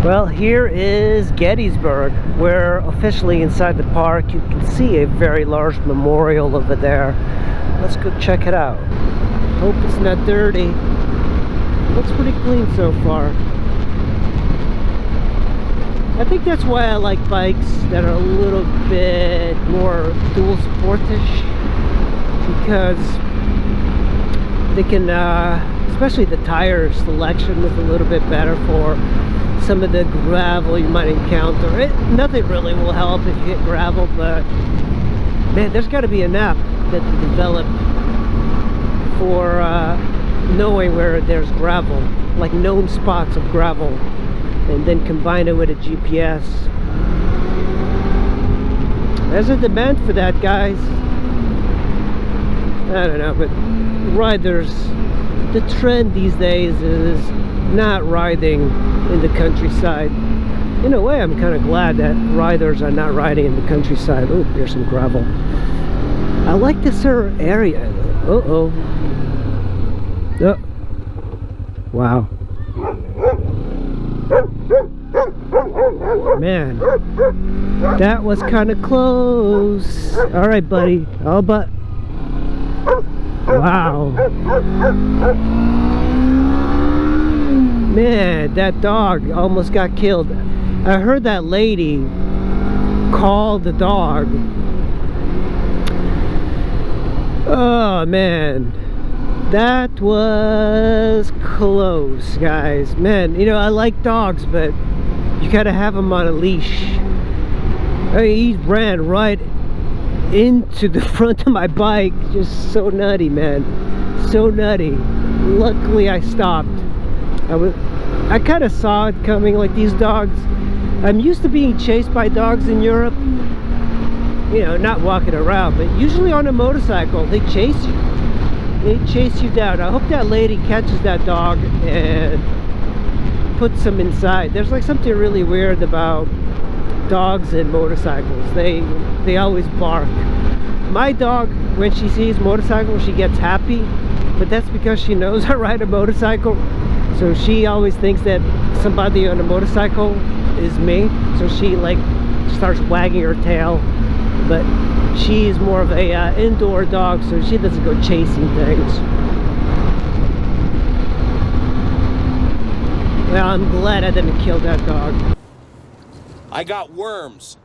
Well, here is Gettysburg. We're officially inside the park. You can see a very large memorial over there. Let's go check it out. Hope it's not dirty. Looks pretty clean so far. I think that's why I like bikes that are a little bit more dual sportish, because they can, especially the tire selection is a little bit better for some of the gravel you might encounter. Nothing really will help if you hit gravel, but man, there's got to be an app that they develop for knowing where there's gravel, like known spots of gravel, and then combine it with a GPS. There's a demand for that, guys. I don't know, but riders, the trend these days is not riding in the countryside. In a way, I'm kind of glad that riders are not riding in the countryside. Oh, here's some gravel. I like this area. Uh-oh. Oh. Wow. Man, that was kind of close. All right, buddy. All but. Wow. Man, that dog almost got killed. I heard that lady call the dog. Oh man, that was close, guys. Man, you know, I like dogs, but you gotta have them on a leash. I mean, he ran right into the front of my bike. Just so nutty, man. So nutty. Luckily I stopped. I kind of saw it coming. Like, these dogs, I'm used to being chased by dogs in Europe, you know, not walking around, but usually on a motorcycle they chase you. They chase you down. I hope that lady catches that dog and puts him inside. There's like something really weird about dogs and motorcycles. They always bark. My dog, when she sees motorcycles, she gets happy, but that's because she knows I ride a motorcycle. So she always thinks that somebody on a motorcycle is me. So she like starts wagging her tail. But she's more of a indoor dog, so she doesn't go chasing things. Well, I'm glad I didn't kill that dog. I got worms.